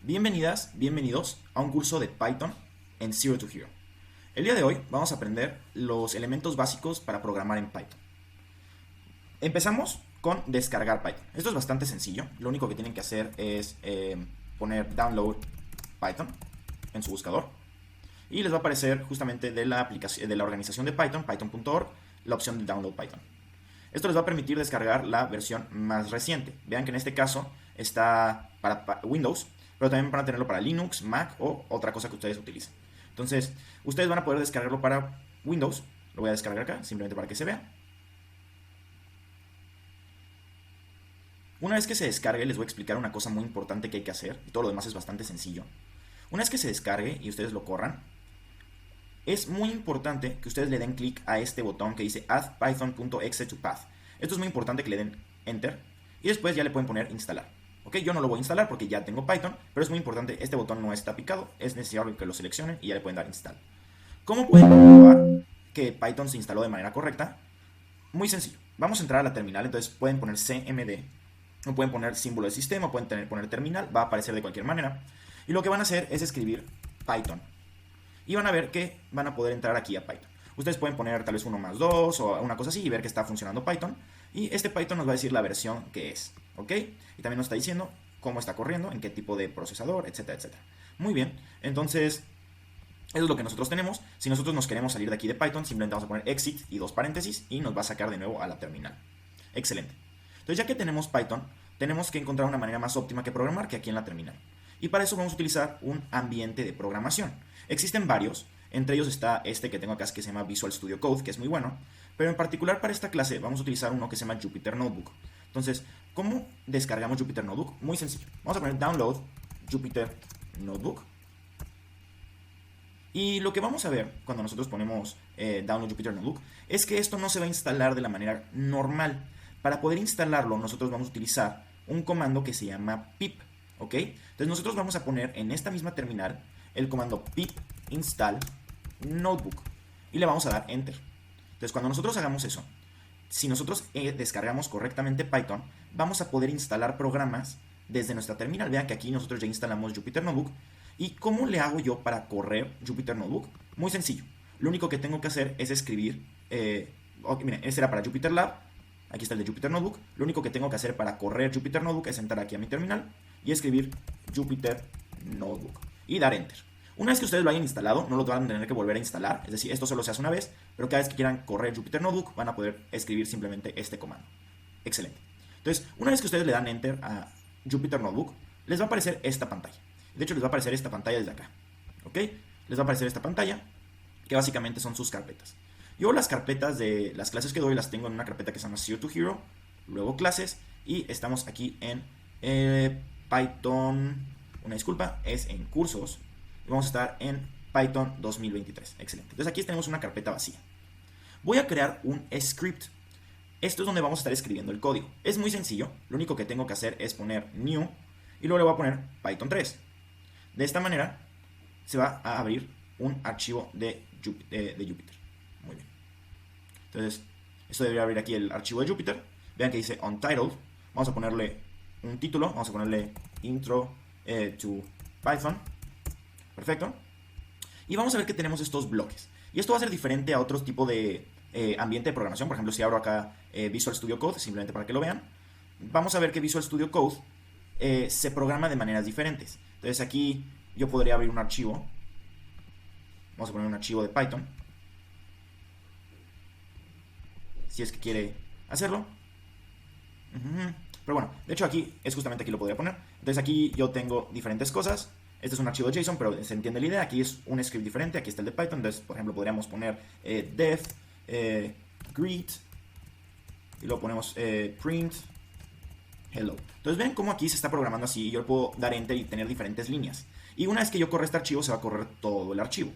Bienvenidas, bienvenidos a un curso de Python en Zero to Hero. El día de hoy vamos a aprender los elementos básicos para programar en Python. Empezamos con descargar Python. Esto es bastante sencillo. Lo único que tienen que hacer es poner download Python en su buscador y les va a aparecer justamente de la aplicación de la organización de Python, python.org, la opción de download Python. Esto les va a permitir descargar la versión más reciente. Vean que en este caso está para Windows, pero también van a tenerlo para Linux, Mac o otra cosa que ustedes utilicen. Entonces, ustedes van a poder descargarlo para Windows. Lo voy a descargar acá, simplemente para que se vea. Una vez que se descargue, les voy a explicar una cosa muy importante que hay que hacer, y todo lo demás es bastante sencillo. Una vez que se descargue y ustedes lo corran, es muy importante que ustedes le den clic a este botón que dice add python.exe to path. Esto es muy importante que le den enter y después ya le pueden poner instalar. ¿Ok? Yo no lo voy a instalar porque ya tengo Python, pero es muy importante, este botón no está picado, es necesario que lo seleccionen y ya le pueden dar install. ¿Cómo pueden comprobar que Python se instaló de manera correcta? Muy sencillo. Vamos a entrar a la terminal, entonces pueden poner cmd, o pueden poner símbolo de sistema, pueden poner terminal, va a aparecer de cualquier manera. Y lo que van a hacer es escribir Python. Y van a ver que van a poder entrar aquí a Python. Ustedes pueden poner tal vez 1 más 2 o una cosa así y ver que está funcionando Python. Y este Python nos va a decir la versión que es, ¿ok? Y también nos está diciendo cómo está corriendo, en qué tipo de procesador, etcétera, etcétera. Muy bien, entonces eso es lo que nosotros tenemos. Si nosotros nos queremos salir de aquí de Python, simplemente vamos a poner exit y 2 paréntesis y nos va a sacar de nuevo a la terminal. Excelente. Entonces ya que tenemos Python, tenemos que encontrar una manera más óptima que programar que aquí en la terminal. Y para eso vamos a utilizar un ambiente de programación. Existen varios, entre ellos está este que tengo acá que se llama Visual Studio Code, que es muy bueno, pero en particular para esta clase vamos a utilizar uno que se llama Jupyter Notebook. Entonces, ¿cómo descargamos Jupyter Notebook? Muy sencillo. Vamos a poner download Jupyter Notebook. Y lo que vamos a ver cuando nosotros ponemos download Jupyter Notebook es que esto no se va a instalar de la manera normal. Para poder instalarlo, nosotros vamos a utilizar un comando que se llama pip. ¿Ok? Entonces nosotros vamos a poner en esta misma terminal el comando pip install notebook y le vamos a dar enter. Entonces cuando nosotros hagamos eso, si nosotros descargamos correctamente Python, vamos a poder instalar programas desde nuestra terminal. Vean que aquí nosotros ya instalamos Jupyter Notebook. ¿Y cómo le hago yo para correr Jupyter Notebook? Muy sencillo. Lo único que tengo que hacer es escribir, miren, este era para Jupyter Lab. Aquí está el de Jupyter Notebook. Lo único que tengo que hacer para correr Jupyter Notebook es entrar aquí a mi terminal y escribir Jupyter Notebook y dar enter. Una vez que ustedes lo hayan instalado, no lo van a tener que volver a instalar, es decir, esto solo se hace una vez, pero cada vez que quieran correr Jupyter Notebook van a poder escribir simplemente este comando. Excelente. Entonces, una vez que ustedes le dan enter a Jupyter Notebook, les va a aparecer esta pantalla. De hecho, les va a aparecer esta pantalla desde acá. ¿Ok? Les va a aparecer esta pantalla, que básicamente son sus carpetas. Yo las carpetas de las clases que doy las tengo en una carpeta que se llama Zero to Hero, luego clases, y estamos aquí en Python, una disculpa, es en cursos, y vamos a estar en Python 2023, excelente. Entonces aquí tenemos una carpeta vacía. Voy a crear un script. Esto es donde vamos a estar escribiendo el código. Es muy sencillo, lo único que tengo que hacer es poner new, y luego le voy a poner Python 3. De esta manera se va a abrir un archivo de Jupyter. Muy bien. Entonces, esto debería abrir aquí el archivo de Jupyter. Vean que dice untitled. Vamos a ponerle un título. Vamos a ponerle intro to Python. Perfecto. Y vamos a ver que tenemos estos bloques. Y esto va a ser diferente a otro tipo de ambiente de programación. Por ejemplo, si abro acá Visual Studio Code, simplemente para que lo vean, vamos a ver que Visual Studio Code se programa de maneras diferentes. Entonces aquí yo podría abrir un archivo. Vamos a poner un archivo de Python, si es que quiere hacerlo. Pero bueno, de hecho aquí es justamente aquí lo podría poner. Entonces aquí yo tengo diferentes cosas. Este es un archivo JSON, pero se entiende la idea. Aquí es un script diferente, aquí está el de Python. Entonces, por ejemplo, podríamos poner def greet y luego ponemos print hello. Entonces ven cómo aquí se está programando así y yo le puedo dar enter y tener diferentes líneas. Y una vez que yo corra este archivo, se va a correr todo el archivo.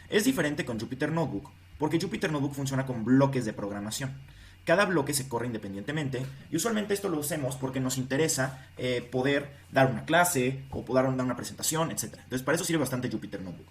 Es diferente con Jupyter Notebook, porque Jupyter Notebook funciona con bloques de programación. Cada bloque se corre independientemente y usualmente esto lo hacemos porque nos interesa poder dar una clase o poder dar una presentación, etc. Entonces para eso sirve bastante Jupyter Notebook.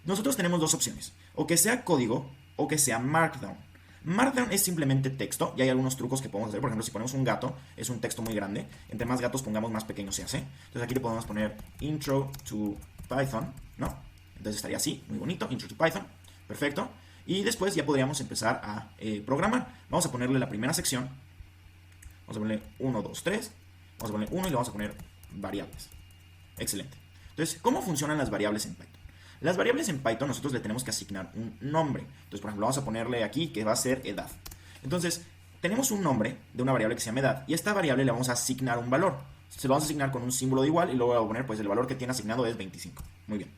Nosotros tenemos dos opciones, o que sea código o que sea Markdown. Markdown es simplemente texto y hay algunos trucos que podemos hacer. Por ejemplo, si ponemos un gato, es un texto muy grande. Entre más gatos pongamos, más pequeño se hace. Entonces aquí le podemos poner Intro to Python, ¿no? Entonces estaría así, muy bonito, Intro to Python. Perfecto. Y después ya podríamos empezar a programar. Vamos a ponerle la primera sección. Vamos a ponerle 1, 2, 3. Vamos a ponerle 1 y le vamos a poner variables. Excelente. Entonces, ¿cómo funcionan las variables en Python? Las variables en Python nosotros le tenemos que asignar un nombre. Entonces, por ejemplo, vamos a ponerle aquí que va a ser edad. Entonces, tenemos un nombre de una variable que se llama edad y a esta variable le vamos a asignar un valor. Se lo vamos a asignar con un símbolo de igual y luego vamos a poner, pues el valor que tiene asignado es 25. Muy bien.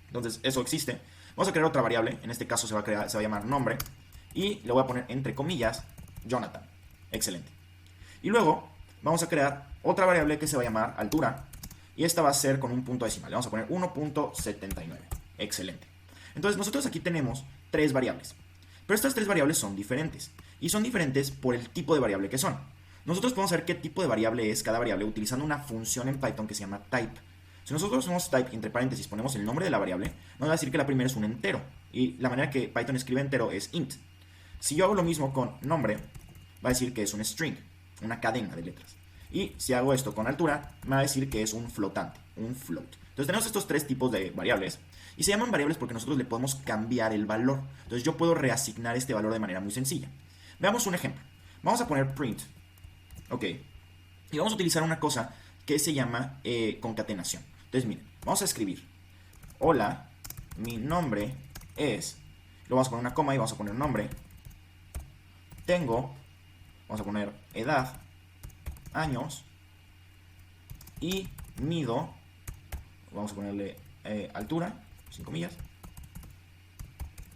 Entonces, eso existe. Vamos a crear otra variable. En este caso se va a llamar nombre y le voy a poner entre comillas Jonathan. Excelente. Y luego vamos a crear otra variable que se va a llamar altura. Y esta va a ser con un punto decimal. Le vamos a poner 1.79. Excelente. Entonces nosotros aquí tenemos tres variables. Pero estas tres variables son diferentes. Y son diferentes por el tipo de variable que son. Nosotros podemos saber qué tipo de variable es cada variable utilizando una función en Python que se llama type. Si nosotros hacemos type y entre paréntesis ponemos el nombre de la variable, nos va a decir que la primera es un entero. Y la manera que Python escribe entero es int. Si yo hago lo mismo con nombre, va a decir que es un string, una cadena de letras. Y si hago esto con altura, me va a decir que es un flotante, un float. Entonces tenemos estos tres tipos de variables. Y se llaman variables porque nosotros le podemos cambiar el valor. Entonces yo puedo reasignar este valor de manera muy sencilla. Veamos un ejemplo. Vamos a poner print. Ok. Y vamos a utilizar una cosa que se llama concatenación. Entonces miren, vamos a escribir. Hola, mi nombre es... Luego vamos a poner una coma y vamos a poner nombre. Tengo... Vamos a poner edad... años y mido, vamos a ponerle altura, 5 millas,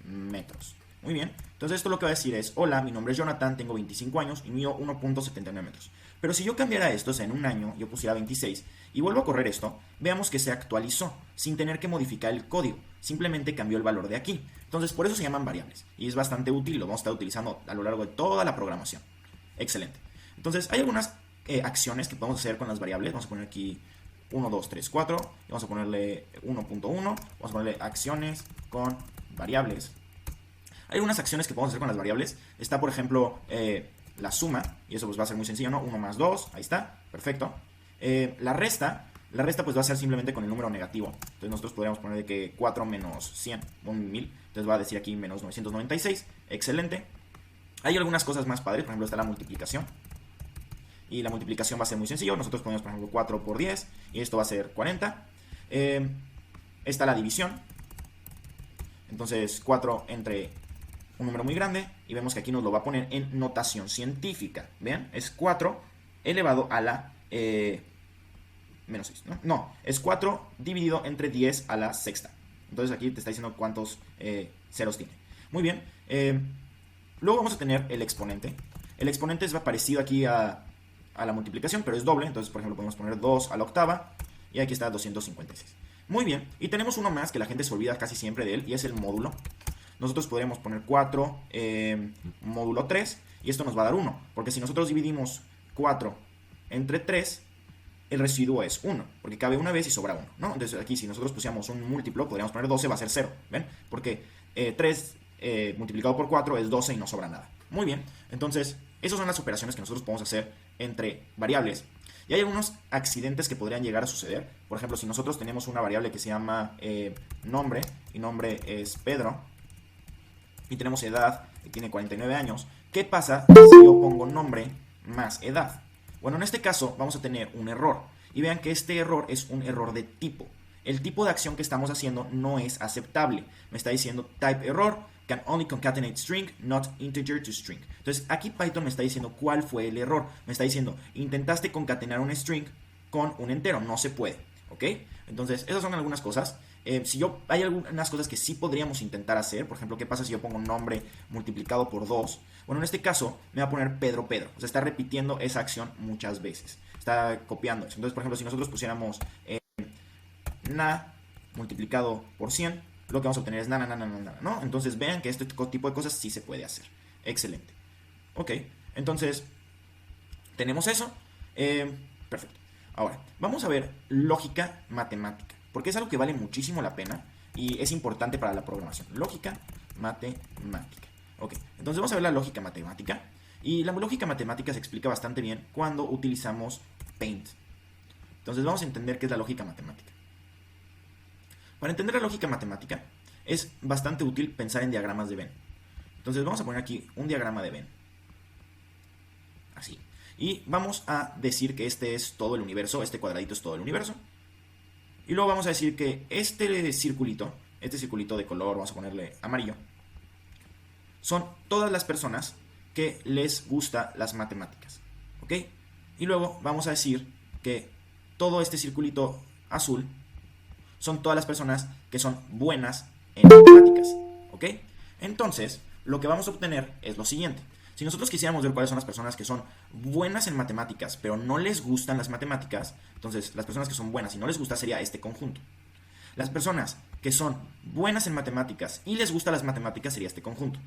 metros. Muy bien, entonces esto lo que va a decir es, hola, mi nombre es Jonathan, tengo 25 años y mido 1.79 metros. Pero si yo cambiara esto, o sea, en un año yo pusiera 26 y vuelvo a correr esto, veamos que se actualizó sin tener que modificar el código, simplemente cambió el valor de aquí. Entonces por eso se llaman variables y es bastante útil y lo vamos a estar utilizando a lo largo de toda la programación. Excelente. Entonces hay algunas acciones que podemos hacer con las variables. Vamos a poner aquí 1, 2, 3, 4 y vamos a ponerle 1.1, vamos a ponerle acciones con variables. Hay algunas acciones que podemos hacer con las variables. Está por ejemplo la suma, y eso pues va a ser muy sencillo, ¿no? 1 más 2, ahí está, perfecto. La resta pues va a ser simplemente con el número negativo. Entonces nosotros podríamos poner de que 4 menos 100, 1000, entonces va a decir aquí menos 996, excelente. Hay algunas cosas más padres, por ejemplo está la multiplicación. Y la multiplicación va a ser muy sencillo. Nosotros ponemos, por ejemplo, 4 por 10. Y esto va a ser 40. Está la división. Entonces, 4 entre un número muy grande. Y vemos que aquí nos lo va a poner en notación científica. ¿Vean? Es 4 elevado a la... menos 6, ¿no? No, es 4 dividido entre 10 a la sexta. Entonces aquí te está diciendo cuántos ceros tiene. Muy bien. Luego vamos a tener el exponente. El exponente es parecido aquí a la multiplicación, pero es doble. Entonces, por ejemplo, podemos poner 2 a la octava y aquí está 256. Muy bien, y tenemos uno más que la gente se olvida casi siempre de él y es el módulo. Nosotros podríamos poner 4 módulo 3 y esto nos va a dar 1, porque si nosotros dividimos 4 entre 3, el residuo es 1, porque cabe una vez y sobra 1, ¿no? Entonces aquí si nosotros pusiéramos un múltiplo, podríamos poner 12, va a ser 0, ¿ven? Porque 3 multiplicado por 4 es 12 y no sobra nada. Muy bien, entonces esas son las operaciones que nosotros podemos hacer entre variables. Y hay algunos accidentes que podrían llegar a suceder. Por ejemplo, si nosotros tenemos una variable que se llama nombre, y nombre es Pedro, y tenemos edad, que tiene 49 años, ¿qué pasa si yo pongo nombre más edad? Bueno, en este caso vamos a tener un error. Y vean que este error es un error de tipo. El tipo de acción que estamos haciendo no es aceptable. Me está diciendo type error, can only concatenate string, not integer to string. Entonces aquí Python me está diciendo cuál fue el error. Me está diciendo, intentaste concatenar un string con un entero, no se puede. ¿Ok? Entonces esas son algunas cosas. Hay algunas cosas que sí podríamos intentar hacer. Por ejemplo, ¿qué pasa si yo pongo un nombre multiplicado por 2? Bueno, en este caso me va a poner Pedro. O sea, está repitiendo esa acción muchas veces. Está copiando eso. Entonces, por ejemplo, si nosotros pusiéramos na multiplicado por 100, lo que vamos a obtener es na, ¿no? Entonces vean que este tipo de cosas sí se puede hacer. Excelente. Ok, entonces tenemos eso. Perfecto. Ahora, vamos a ver lógica matemática, porque es algo que vale muchísimo la pena y es importante para la programación. Lógica matemática. Ok, entonces vamos a ver la lógica matemática. Y la lógica matemática se explica bastante bien cuando utilizamos Paint. Entonces vamos a entender qué es la lógica matemática. Para entender la lógica matemática es bastante útil pensar en diagramas de Venn. Entonces vamos a poner aquí un diagrama de Venn. Así. Y vamos a decir que este es todo el universo, este cuadradito es todo el universo. Y luego vamos a decir que este circulito de color, vamos a ponerle amarillo, son todas las personas que les gusta las matemáticas. ¿Ok? Y luego vamos a decir que todo este circulito azul son todas las personas que son buenas en matemáticas. ¿Ok? Entonces, lo que vamos a obtener es lo siguiente. Si nosotros quisiéramos ver cuáles son las personas que son buenas en matemáticas, pero no les gustan las matemáticas, entonces las personas que son buenas y no les gusta sería este conjunto. Las personas que son buenas en matemáticas y les gustan las matemáticas sería este conjunto.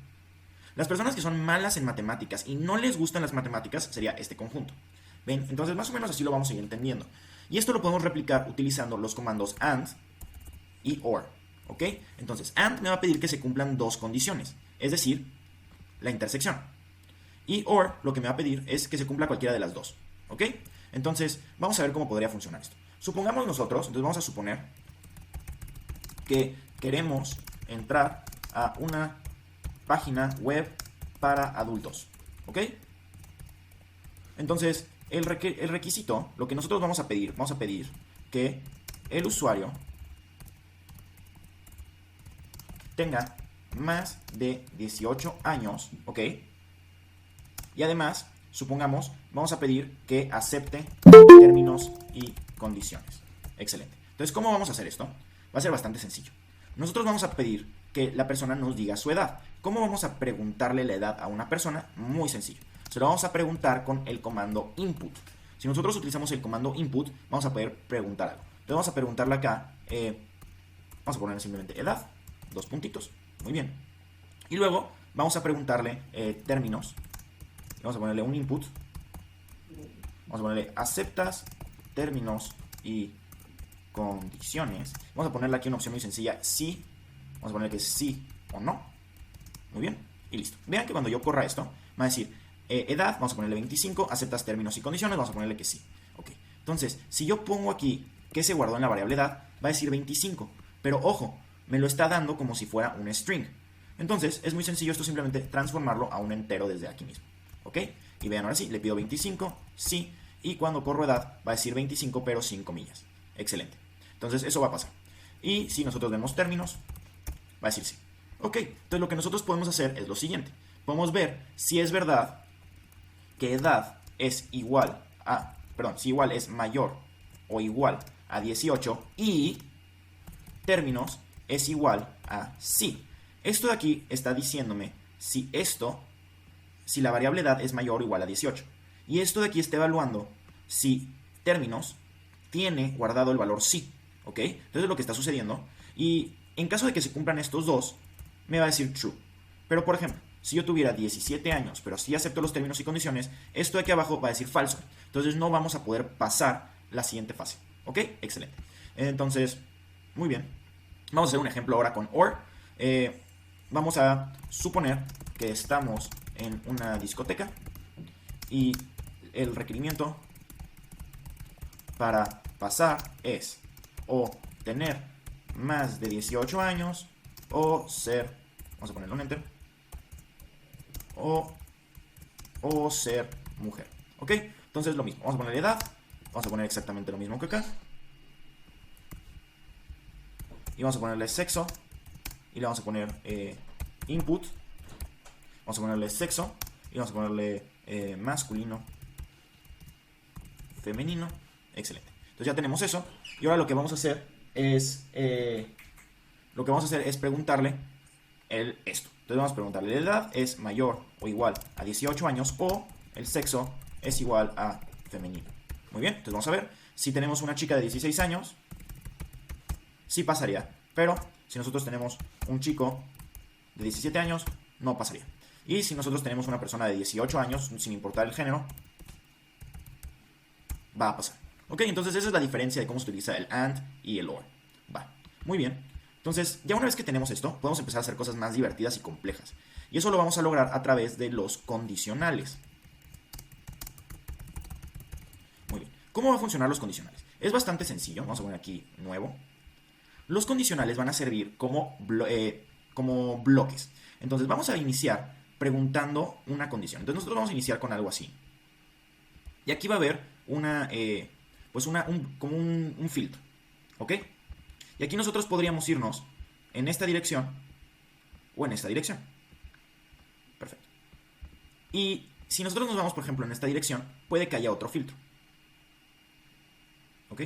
Las personas que son malas en matemáticas y no les gustan las matemáticas sería este conjunto. ¿Ven? Entonces más o menos así lo vamos a ir entendiendo. Y esto lo podemos replicar utilizando los comandos AND y OR. ¿Ok? Entonces AND me va a pedir que se cumplan dos condiciones, es decir, la intersección. Y OR lo que me va a pedir es que se cumpla cualquiera de las dos. ¿Ok? Entonces vamos a ver cómo podría funcionar esto. Supongamos nosotros, entonces vamos a suponer que queremos entrar a una página web para adultos. ¿Ok? Entonces, el requisito, lo que nosotros vamos a pedir que el usuario tenga más de 18 años, ¿ok? Y además, supongamos, vamos a pedir que acepte términos y condiciones. Excelente. Entonces, ¿cómo vamos a hacer esto? Va a ser bastante sencillo. Nosotros vamos a pedir que la persona nos diga su edad. ¿Cómo vamos a preguntarle la edad a una persona? Muy sencillo. Se lo vamos a preguntar con el comando input. Si nosotros utilizamos el comando input, vamos a poder preguntar algo. Entonces vamos a preguntarle acá, vamos a ponerle simplemente edad, dos puntitos, muy bien. Y luego vamos a preguntarle términos. Vamos a ponerle un input. Vamos a ponerle aceptas términos y condiciones. Vamos a ponerle aquí una opción muy sencilla, sí. Vamos a ponerle que sí o no. Muy bien, y listo. Vean que cuando yo corra esto, va a decir edad, vamos a ponerle 25, aceptas términos y condiciones, vamos a ponerle que sí. Ok, entonces, si yo pongo aquí que se guardó en la variable edad, va a decir 25. Pero ojo, me lo está dando como si fuera un string. Entonces, es muy sencillo esto simplemente transformarlo a un entero desde aquí mismo. ¿Ok? Y vean, ahora sí, le pido 25, sí, y cuando corro edad va a decir 25 pero sin comillas. Excelente. Entonces eso va a pasar. Y si nosotros vemos términos, va a decir sí. Ok, entonces lo que nosotros podemos hacer es lo siguiente. Podemos ver si es verdad que edad es igual a, si igual es mayor o igual a 18 y términos es igual a sí. Esto de aquí está diciéndome si la variable edad es mayor o igual a 18. Y esto de aquí está evaluando si términos tiene guardado el valor sí. ¿Ok? Entonces es lo que está sucediendo. Y en caso de que se cumplan estos dos, me va a decir true. Pero por ejemplo, si yo tuviera 17 años, pero sí acepto los términos y condiciones, esto de aquí abajo va a decir falso. Entonces no vamos a poder pasar la siguiente fase. ¿Ok? Excelente. Entonces, muy bien. Vamos a hacer un ejemplo ahora con OR. Vamos a suponer que estamos en una discoteca y el requerimiento para pasar es o tener más de 18 años o ser, vamos a ponerle un enter, o ser mujer. ¿Ok? Entonces lo mismo, vamos a poner edad, vamos a poner exactamente lo mismo que acá y vamos a ponerle sexo y le vamos a poner input, vamos a ponerle sexo y vamos a ponerle masculino, femenino. Excelente. Entonces ya tenemos eso y ahora lo que vamos a hacer es preguntarle esto. Entonces vamos a preguntarle la edad es mayor o igual a 18 años o el sexo es igual a femenino. Muy bien, entonces vamos a ver si tenemos una chica de 16 años, sí pasaría, pero si nosotros tenemos un chico de 17 años, no pasaría. Y si nosotros tenemos una persona de 18 años, sin importar el género, va a pasar. Ok, entonces esa es la diferencia de cómo se utiliza el AND y el OR. Va, muy bien. Entonces, ya una vez que tenemos esto, podemos empezar a hacer cosas más divertidas y complejas. Y eso lo vamos a lograr a través de los condicionales. Muy bien. ¿Cómo van a funcionar los condicionales? Es bastante sencillo. Vamos a poner aquí nuevo. Los condicionales van a servir como bloques. Entonces vamos a iniciar preguntando una condición. Entonces nosotros vamos a iniciar con algo así. Y aquí va a haber como un filtro. ¿Ok? Y aquí nosotros podríamos irnos en esta dirección o en esta dirección. Perfecto. Y si nosotros nos vamos, por ejemplo, en esta dirección, puede que haya otro filtro. ¿Ok?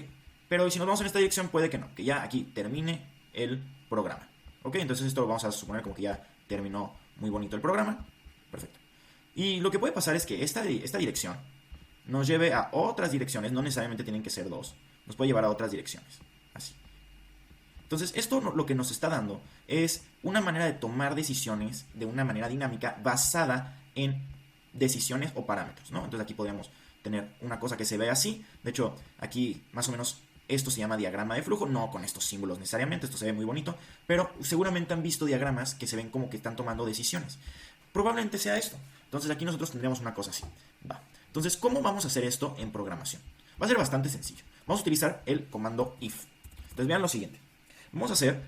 Pero si nos vamos en esta dirección, puede que no, que ya aquí termine el programa. ¿Ok? Entonces esto lo vamos a suponer como que ya terminó muy bonito el programa. Perfecto. Y lo que puede pasar es que esta dirección nos lleve a otras direcciones, no necesariamente tienen que ser dos, nos puede llevar a otras direcciones. Así. Entonces esto lo que nos está dando es una manera de tomar decisiones de una manera dinámica basada en decisiones o parámetros, ¿no? Entonces aquí podríamos tener una cosa que se ve así. De hecho, aquí más o menos esto se llama diagrama de flujo, no con estos símbolos necesariamente, esto se ve muy bonito, pero seguramente han visto diagramas que se ven como que están tomando decisiones. Probablemente sea esto. Entonces aquí nosotros tendríamos una cosa así. Va. Entonces, ¿cómo vamos a hacer esto en programación? Va a ser bastante sencillo. Vamos a utilizar el comando if. Entonces vean lo siguiente. Vamos a hacer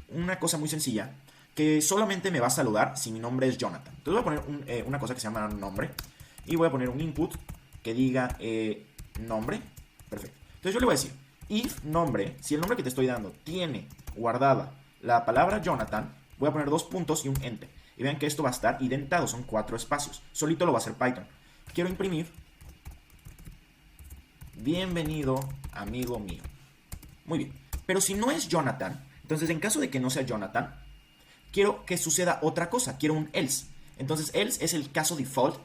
una cosa muy sencilla que solamente me va a saludar si mi nombre es Jonathan. Entonces voy a poner una cosa que se llama nombre y voy a poner un input que diga nombre. Perfecto. Entonces yo le voy a decir if nombre, si el nombre que te estoy dando tiene guardada la palabra Jonathan, voy a poner 2 puntos y un enter. Y vean que esto va a estar identado, son 4 espacios. Solito lo va a hacer Python. Quiero imprimir. Bienvenido, amigo mío. Muy bien. Pero si no es Jonathan, entonces en caso de que no sea Jonathan, quiero que suceda otra cosa. Quiero un else. Entonces else es el caso default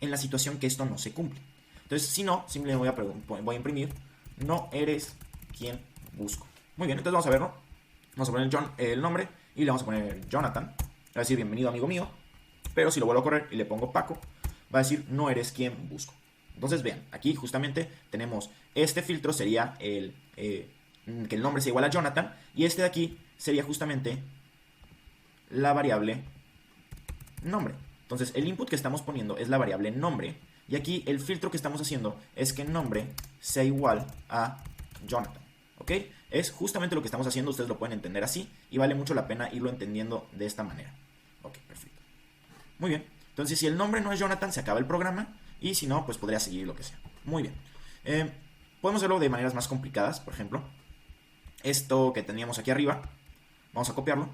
en la situación que esto no se cumple. Entonces si no, simplemente voy a imprimir no eres quien busco. Muy bien, entonces vamos a verlo. Vamos a poner el nombre y le vamos a poner Jonathan. Va a decir bienvenido, amigo mío. Pero si lo vuelvo a correr y le pongo Paco, va a decir no eres quien busco. Entonces vean, aquí justamente tenemos este filtro sería que el nombre sea igual a Jonathan, y este de aquí sería justamente la variable nombre. Entonces el input que estamos poniendo es la variable nombre, y aquí el filtro que estamos haciendo es que nombre sea igual a Jonathan. ¿Ok? Es justamente lo que estamos haciendo, ustedes lo pueden entender así, y vale mucho la pena irlo entendiendo de esta manera. Ok, perfecto. Muy bien. Entonces, si el nombre no es Jonathan, se acaba el programa. Y si no, pues podría seguir lo que sea. Muy bien. Podemos hacerlo de maneras más complicadas. Por ejemplo, esto que teníamos aquí arriba. Vamos a copiarlo.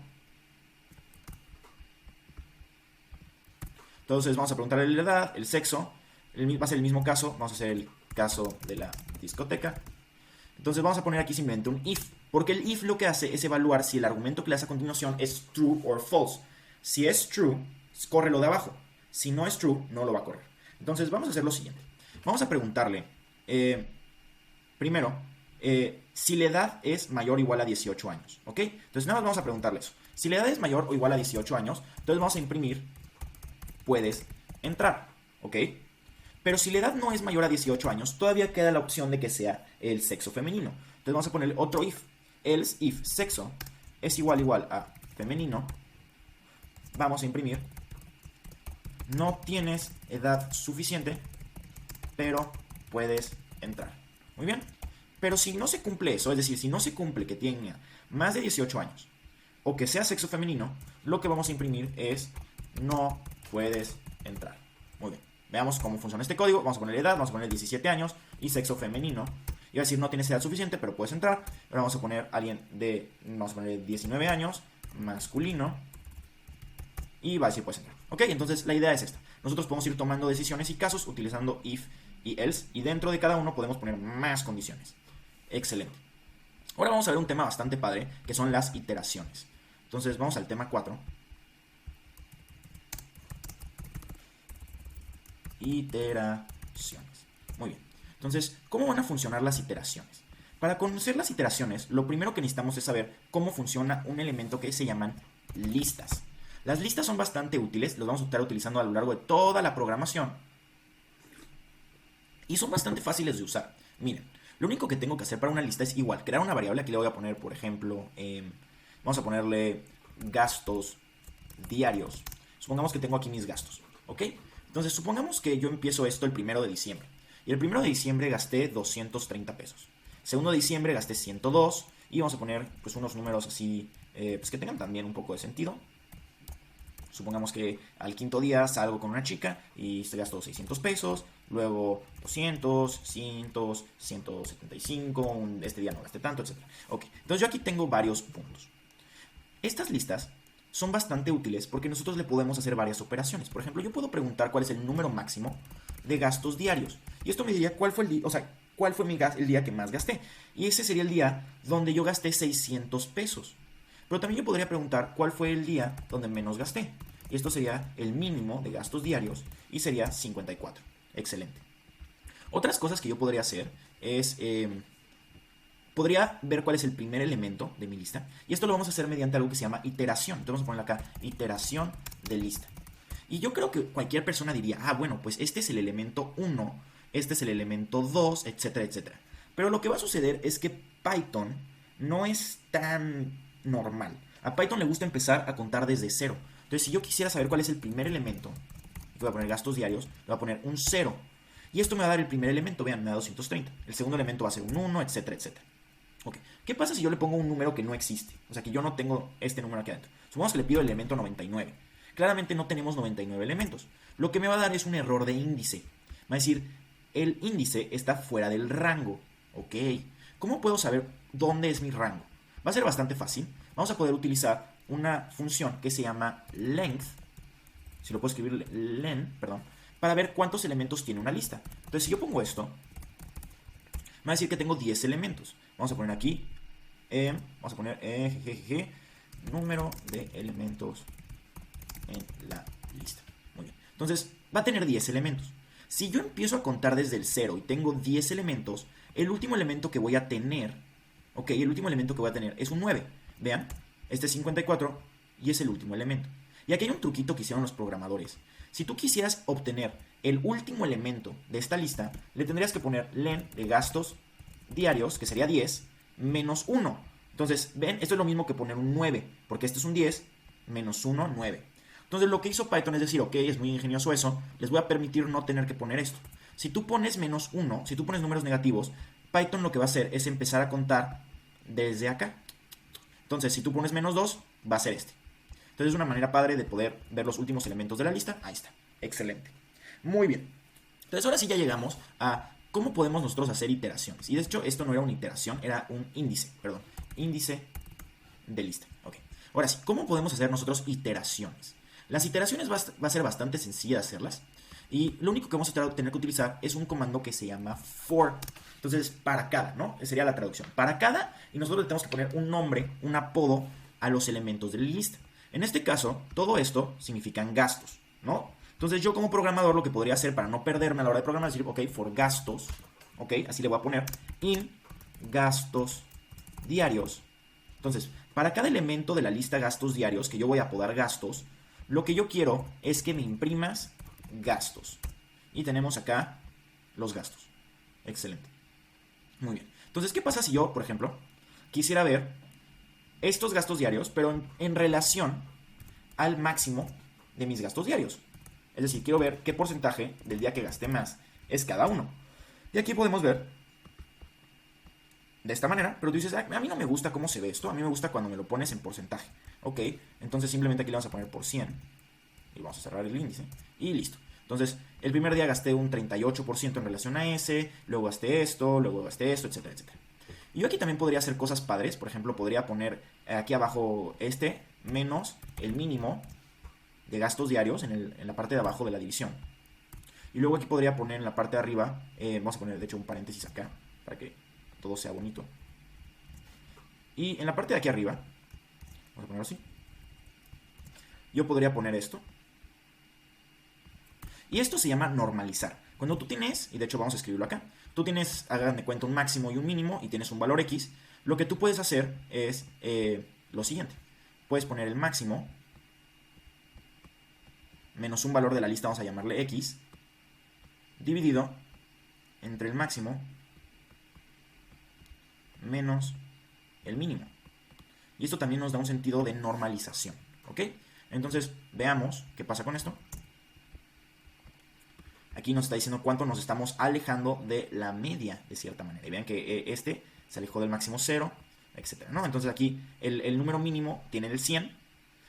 Entonces, vamos a preguntarle la edad, el sexo. Va a ser el mismo caso. Vamos a hacer el caso de la discoteca. Entonces, vamos a poner aquí simplemente un if. Porque el if lo que hace es evaluar si el argumento que le das a continuación es true o false. Si es true, corre lo de abajo. Si no es true, no lo va a correr. Entonces vamos a hacer lo siguiente. Vamos a preguntarle, primero, si la edad es mayor o igual a 18 años. ¿Ok? Entonces nada más vamos a preguntarle eso. Si la edad es mayor o igual a 18 años, entonces vamos a imprimir, puedes entrar. ¿Ok? Pero si la edad no es mayor a 18 años, todavía queda la opción de que sea el sexo femenino. Entonces vamos a poner otro if. Else if sexo es igual a femenino. Vamos a imprimir. No tienes edad suficiente, pero puedes entrar. Muy bien. Pero si no se cumple eso, es decir, si no se cumple que tenga más de 18 años o que sea sexo femenino, lo que vamos a imprimir es no puedes entrar. Muy bien. Veamos cómo funciona este código. Vamos a poner edad, vamos a poner 17 años y sexo femenino. Y va a decir no tienes edad suficiente, pero puedes entrar. Ahora vamos a poner vamos a poner 19 años, masculino. Y va a decir puedes entrar. Ok, entonces la idea es esta. Nosotros podemos ir tomando decisiones y casos utilizando if y else. Y dentro de cada uno podemos poner más condiciones. Excelente. Ahora vamos a ver un tema bastante padre, que son las iteraciones. Entonces vamos al tema 4. Iteraciones. Muy bien. Entonces, ¿cómo van a funcionar las iteraciones? Para conocer las iteraciones, lo primero que necesitamos es saber cómo funciona un elemento que se llaman listas. Las listas son bastante útiles, los vamos a estar utilizando a lo largo de toda la programación. Y son bastante fáciles de usar. Miren, lo único que tengo que hacer para una lista es igual, crear una variable. Aquí le voy a poner, por ejemplo, vamos a ponerle gastos diarios. Supongamos que tengo aquí mis gastos, ¿ok? Entonces supongamos que yo empiezo esto el 1 de diciembre. Y el 1 de diciembre gasté 230 pesos. Segundo de diciembre gasté 102. Y vamos a poner pues unos números así pues que tengan también un poco de sentido. Supongamos que al quinto día salgo con una chica y se gastó 600 pesos, luego 200, 100, 175, este día no gasté tanto, etc. Ok, entonces yo aquí tengo varios puntos. Estas listas son bastante útiles porque nosotros le podemos hacer varias operaciones. Por ejemplo, yo puedo preguntar cuál es el número máximo de gastos diarios. Y esto me diría cuál fue el día, o sea, cuál fue el día que más gasté. Y ese sería el día donde yo gasté 600 pesos. Pero también yo podría preguntar cuál fue el día donde menos gasté. Y esto sería el mínimo de gastos diarios y sería 54. Excelente. Otras cosas que yo podría hacer es... podría ver cuál es el primer elemento de mi lista. Y esto lo vamos a hacer mediante algo que se llama iteración. Entonces vamos a ponerle acá, iteración de lista. Y yo creo que cualquier persona diría, ah, bueno, pues este es el elemento 1, este es el elemento 2, etcétera, etcétera. Pero lo que va a suceder es que Python no es tan normal. A Python le gusta empezar a contar desde cero. Entonces, si yo quisiera saber cuál es el primer elemento, voy a poner gastos diarios, le voy a poner un 0. Y esto me va a dar el primer elemento, vean, me da 230. El segundo elemento va a ser un 1, etcétera, etcétera. Ok, ¿qué pasa si yo le pongo un número que no existe? O sea, que yo no tengo este número aquí adentro. Supongamos que le pido el elemento 99. Claramente no tenemos 99 elementos. Lo que me va a dar es un error de índice. Va a decir, el índice está fuera del rango. Ok, ¿cómo puedo saber dónde es mi rango? Va a ser bastante fácil. Vamos a poder utilizar una función que se llama length, si lo puedo escribir len, perdón, para ver cuántos elementos tiene una lista. Entonces, si yo pongo esto, me va a decir que tengo 10 elementos. Vamos a poner aquí, vamos a poner número de elementos en la lista. Muy bien. Entonces, va a tener 10 elementos. Si yo empiezo a contar desde el 0 y tengo 10 elementos, el último elemento que voy a tener, ok, el último elemento que voy a tener es un 9. Vean, este es 54 y es el último elemento. Y aquí hay un truquito que hicieron los programadores. Si tú quisieras obtener el último elemento de esta lista, le tendrías que poner len de gastos diarios, que sería 10, menos 1. Entonces, ven, esto es lo mismo que poner un 9, porque este es un 10, menos 1, 9. Entonces, lo que hizo Python es decir, ok, es muy ingenioso eso, les voy a permitir no tener que poner esto. Si tú pones menos 1, si tú pones números negativos, Python lo que va a hacer es empezar a contar desde acá. Entonces, si tú pones menos 2, va a ser este. Entonces, es una manera padre de poder ver los últimos elementos de la lista. Ahí está. Excelente. Muy bien. Entonces, ahora sí ya llegamos a cómo podemos nosotros hacer iteraciones. Y de hecho, esto no era una iteración, era un índice. Perdón. Índice de lista. Ok. Ahora sí, ¿cómo podemos hacer nosotros iteraciones? Las iteraciones va a ser bastante sencilla de hacerlas. Y lo único que vamos a tener que utilizar es un comando que se llama for. Entonces, para cada, ¿no? Esa sería la traducción. Para cada, y nosotros le tenemos que poner un nombre, un apodo a los elementos de la lista. En este caso, todo esto significan gastos, ¿no? Entonces, yo como programador lo que podría hacer para no perderme a la hora de programar es decir, ok, for gastos, ok, así le voy a poner in gastos diarios. Entonces, para cada elemento de la lista gastos diarios que yo voy a apodar gastos, lo que yo quiero es que me imprimas gastos. Y tenemos acá los gastos. Excelente. Muy bien. Entonces, ¿qué pasa si yo, por ejemplo, quisiera ver estos gastos diarios, pero en relación al máximo de mis gastos diarios? Es decir, quiero ver qué porcentaje del día que gasté más es cada uno. Y aquí podemos ver de esta manera, pero tú dices, a mí no me gusta cómo se ve esto, a mí me gusta cuando me lo pones en porcentaje. Ok, entonces simplemente aquí le vamos a poner por 100 y vamos a cerrar el índice y listo. Entonces, el primer día gasté un 38% en relación a ese, luego gasté esto, etcétera, etcétera. Y yo aquí también podría hacer cosas padres, por ejemplo, podría poner aquí abajo este menos el mínimo de gastos diarios en la parte de abajo de la división. Y luego aquí podría poner en la parte de arriba, vamos a poner de hecho un paréntesis acá, para que todo sea bonito. Y en la parte de aquí arriba, vamos a ponerlo así, yo podría poner esto. Y esto se llama normalizar. Cuando tú tienes, y de hecho vamos a escribirlo acá, tú tienes, hagan de cuenta, un máximo y un mínimo, y tienes un valor X, lo que tú puedes hacer es lo siguiente. Puedes poner el máximo menos un valor de la lista, vamos a llamarle X, dividido entre el máximo menos el mínimo. Y esto también nos da un sentido de normalización, ¿ok? Entonces, veamos qué pasa con esto. Aquí nos está diciendo cuánto nos estamos alejando de la media, de cierta manera. Y vean que este se alejó del máximo 0, etcétera, ¿no? Entonces aquí el número mínimo tiene el 100.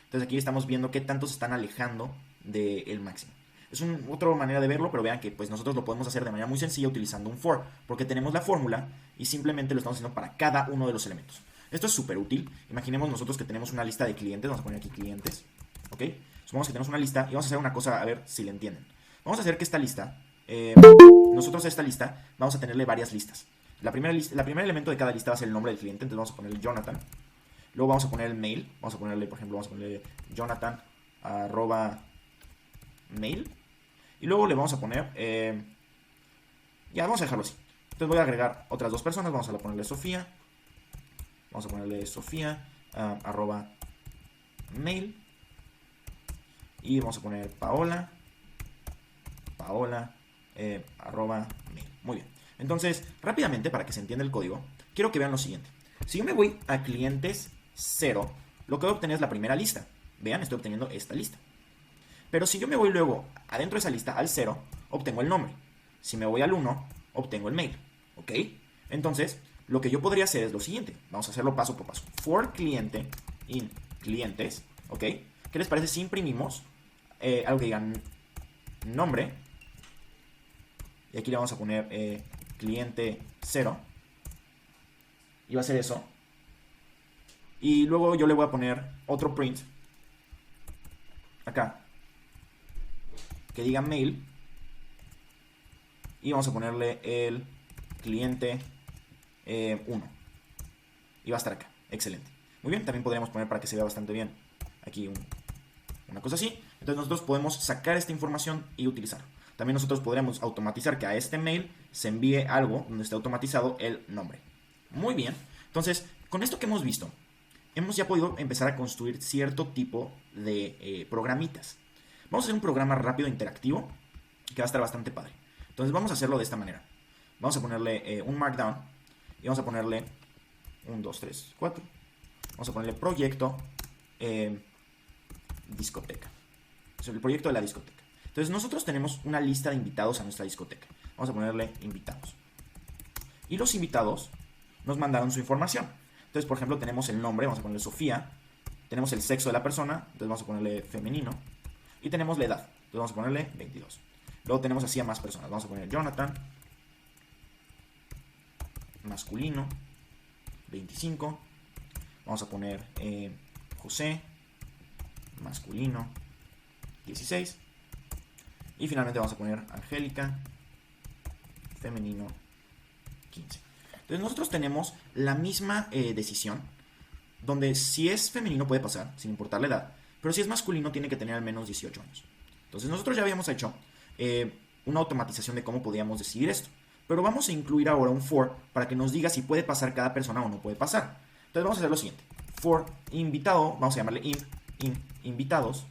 Entonces aquí estamos viendo qué tanto se están alejando del máximo. Es otra manera de verlo, pero vean que pues nosotros lo podemos hacer de manera muy sencilla utilizando un for, porque tenemos la fórmula y simplemente lo estamos haciendo para cada uno de los elementos. Esto es súper útil. Imaginemos nosotros que tenemos una lista de clientes. Vamos a poner aquí clientes, ¿ok? Supongamos que tenemos una lista y vamos a hacer una cosa, a ver si le entienden. Vamos a hacer que esta lista, nosotros a esta lista vamos a tenerle varias listas. La primer elemento de cada lista va a ser el nombre del cliente, entonces vamos a ponerle Jonathan. Luego vamos a poner el mail, vamos a ponerle, por ejemplo, vamos a ponerle Jonathan @mail. Y luego le vamos a poner, ya, vamos a dejarlo así. Entonces voy a agregar otras dos personas, vamos a ponerle Sofía. Vamos a ponerle Sofía @mail. Y vamos a poner Paola @mail. Muy bien. Entonces, rápidamente, para que se entienda el código, quiero que vean lo siguiente. Si yo me voy a clientes 0, lo que voy a obtener es la primera lista. Vean, estoy obteniendo esta lista. Pero si yo me voy luego adentro de esa lista al 0, obtengo el nombre. Si me voy al 1, obtengo el mail. ¿Ok? Entonces, lo que yo podría hacer es lo siguiente. Vamos a hacerlo paso por paso. For cliente in clientes. ¿Ok? ¿Qué les parece si imprimimos algo que digan nombre? Y aquí le vamos a poner cliente 0. Y va a ser eso. Y luego yo le voy a poner otro print acá que diga mail. Y vamos a ponerle el cliente 1. Y va a estar acá. Excelente. Muy bien, también podríamos poner para que se vea bastante bien aquí una cosa así. Entonces nosotros podemos sacar esta información y utilizarlo. También nosotros podríamos automatizar que a este mail se envíe algo donde esté automatizado el nombre. Muy bien. Entonces, con esto que hemos visto, hemos ya podido empezar a construir cierto tipo de programitas. Vamos a hacer un programa rápido interactivo que va a estar bastante padre. Entonces vamos a hacerlo de esta manera. Vamos a ponerle un markdown y vamos a ponerle 1, 2, 3, 4. Vamos a ponerle proyecto discoteca. Es el proyecto de la discoteca. Entonces nosotros tenemos una lista de invitados a nuestra discoteca. Vamos a ponerle invitados. Y los invitados nos mandaron su información. Entonces, por ejemplo, tenemos el nombre, vamos a ponerle Sofía. Tenemos el sexo de la persona, entonces vamos a ponerle femenino. Y tenemos la edad, entonces vamos a ponerle 22. Luego tenemos así a más personas. Vamos a poner Jonathan, masculino, 25. Vamos a poner José, masculino, 16. Y finalmente vamos a poner Angélica, femenino, 15. Entonces nosotros tenemos la misma decisión, donde si es femenino puede pasar, sin importar la edad, pero si es masculino tiene que tener al menos 18 años. Entonces nosotros ya habíamos hecho una automatización de cómo podíamos decidir esto, pero vamos a incluir ahora un for para que nos diga si puede pasar cada persona o no puede pasar. Entonces vamos a hacer lo siguiente. For invitado, vamos a llamarle invitados.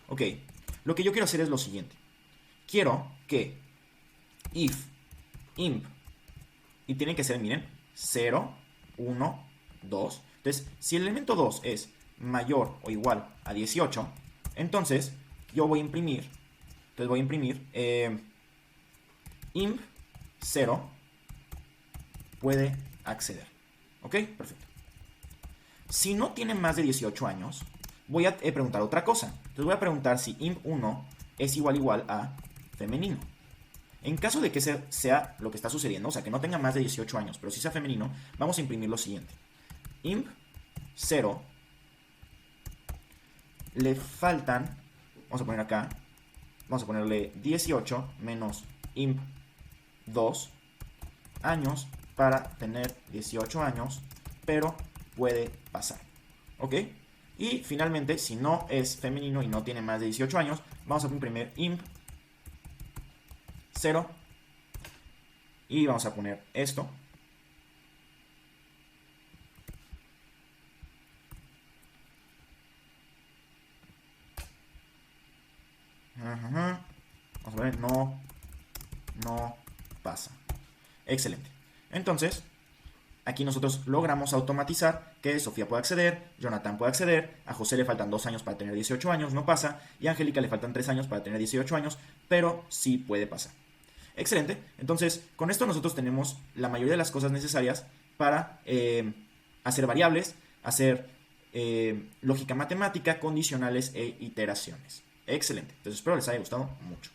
Ok, lo que yo quiero hacer es lo siguiente. Quiero que if imp, y tienen que ser, miren, 0, 1, 2. Entonces, si el elemento 2 es mayor o igual a 18, entonces yo voy a imprimir, imp 0 puede acceder. ¿Ok? Perfecto. Si no tiene más de 18 años, voy a preguntar otra cosa. Entonces voy a preguntar si imp 1 es igual a femenino. En caso de que sea lo que está sucediendo, o sea, que no tenga más de 18 años, pero sí sea femenino, vamos a imprimir lo siguiente. Imp 0 le faltan, vamos a poner acá, vamos a ponerle 18 menos imp 2 años para tener 18 años, pero puede pasar. ¿Ok? Y finalmente, si no es femenino y no tiene más de 18 años, vamos a imprimir imp 0 y vamos a poner esto. Vamos a ver, no pasa. Excelente. Entonces, Aquí nosotros logramos automatizar que Sofía pueda acceder, Jonathan puede acceder, a José le faltan 2 años para tener 18 años, no pasa, y a Angélica le faltan 3 años para tener 18 años, pero sí puede pasar. Excelente, entonces con esto nosotros tenemos la mayoría de las cosas necesarias para hacer variables, hacer lógica matemática, condicionales e iteraciones. Excelente, entonces espero les haya gustado mucho.